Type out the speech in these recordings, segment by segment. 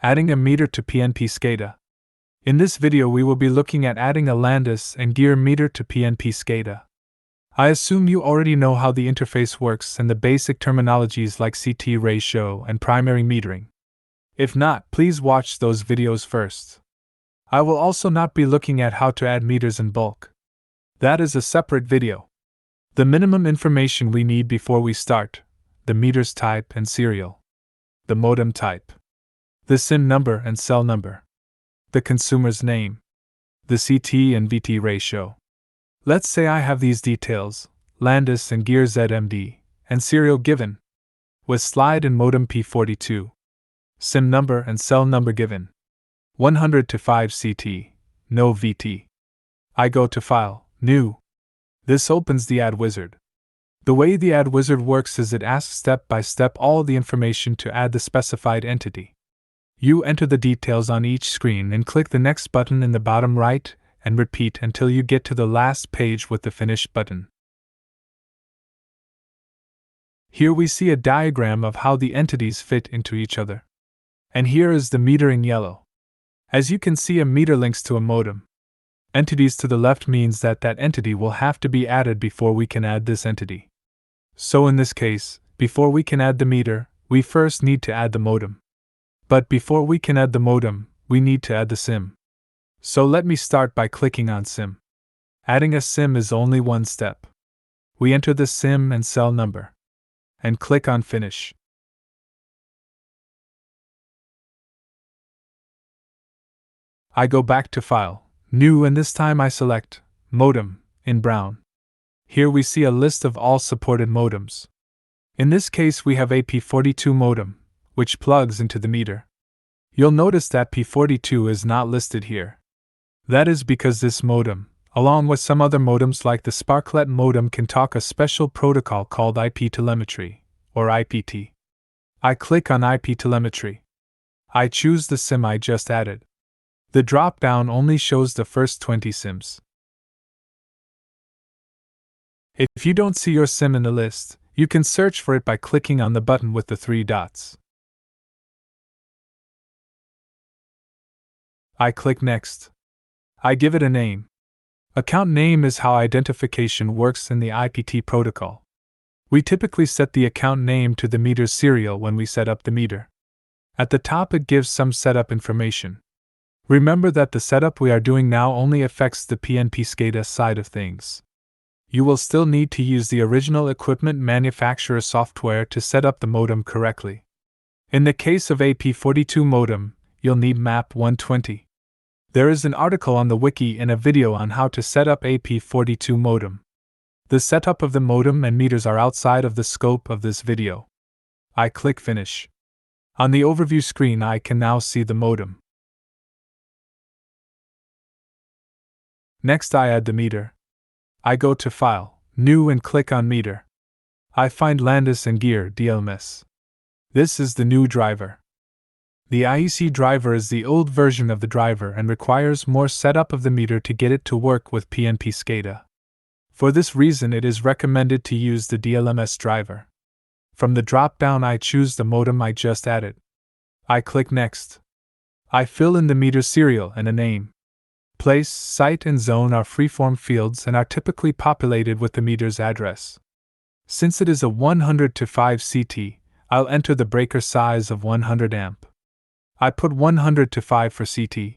Adding a meter to PNP SCADA. In this video we will be looking at adding a Landis Gyr meter to PNP SCADA. I assume you already know how the interface works and the basic terminologies like CT ratio and primary metering. If not, please watch those videos first. I will also not be looking at how to add meters in bulk. That is a separate video. The minimum information we need before we start: the meter's type and serial, the modem type, the SIM number and cell number, the consumer's name, the CT and VT ratio. Let's say I have these details, Landis Gyr ZMD, and serial given, with slide and modem P42, SIM number and cell number given, 100 to 5 CT, no VT. I go to File, New. This opens the Add Wizard. The way the Add Wizard works is it asks step by step all the information to add the specified entity. You enter the details on each screen and click the Next button in the bottom right, and repeat until you get to the last page with the Finish button. Here we see a diagram of how the entities fit into each other. And here is the meter in yellow. As you can see, a meter links to a modem. Entities to the left means that that entity will have to be added before we can add this entity. So in this case, before we can add the meter, we first need to add the modem. But before we can add the modem, we need to add the SIM. So let me start by clicking on SIM. Adding a SIM is only one step. We enter the SIM and cell number, and click on Finish. I go back to File, New, and this time I select Modem in brown. Here we see a list of all supported modems. In this case we have a P42 modem, which plugs into the meter. You'll notice that P42 is not listed here. That is because this modem, along with some other modems like the Sparklet modem, can talk a special protocol called IP telemetry, or IPT. I click on IP telemetry. I choose the SIM I just added. The drop-down only shows the first 20 SIMs. If you don't see your SIM in the list, you can search for it by clicking on the button with the 3 dots. I click Next. I give it a name. Account name is how identification works in the IPT protocol. We typically set the account name to the meter's serial when we set up the meter. At the top it gives some setup information. Remember that the setup we are doing now only affects the PNP SCADA side of things. You will still need to use the original equipment manufacturer software to set up the modem correctly. In the case of a P42 modem, you'll need MAP 120. There is an article on the wiki and a video on how to set up a P42 modem. The setup of the modem and meters are outside of the scope of this video. I click Finish. On the overview screen I can now see the modem. Next I add the meter. I go to File, New, and click on Meter. I find Landis Gyr DLMS. This is the new driver. The IEC driver is the old version of the driver and requires more setup of the meter to get it to work with PNP SCADA. For this reason it is recommended to use the DLMS driver. From the drop-down I choose the modem I just added. I click Next. I fill in the meter serial and a name. Place, site, and zone are freeform fields and are typically populated with the meter's address. Since it is a 100 to 5 CT, I'll enter the breaker size of 100 amp. I put 100 to 5 for CT.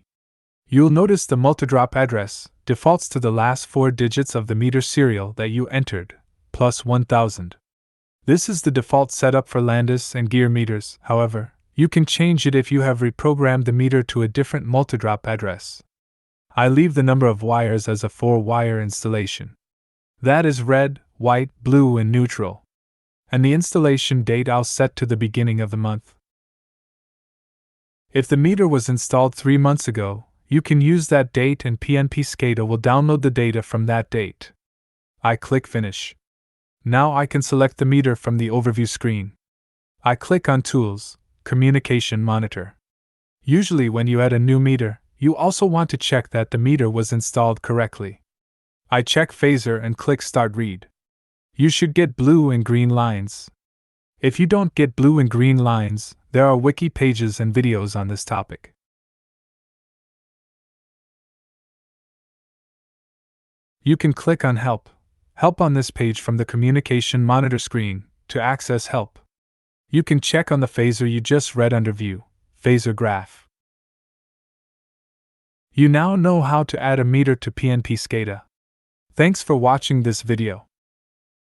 You'll notice the multidrop address defaults to the last 4 digits of the meter serial that you entered, plus 1000. This is the default setup for Landis Gyr meters. However, you can change it if you have reprogrammed the meter to a different multidrop address. I leave the number of wires as a 4-wire installation. That is red, white, blue, and neutral. And the installation date I'll set to the beginning of the month. If the meter was installed 3 months ago, you can use that date and PNP SCADA will download the data from that date. I click Finish. Now I can select the meter from the overview screen. I click on Tools, Communication Monitor. Usually when you add a new meter, you also want to check that the meter was installed correctly. I check Phaser and click Start Read. You should get blue and green lines. If you don't get blue and green lines, There are wiki pages and videos on this topic. You can click on Help on this page from the communication monitor screen to access help. You can check on the phasor you just read under View, Phasor Graph. You now know how to add a meter to PNP SCADA. Thanks for watching this video.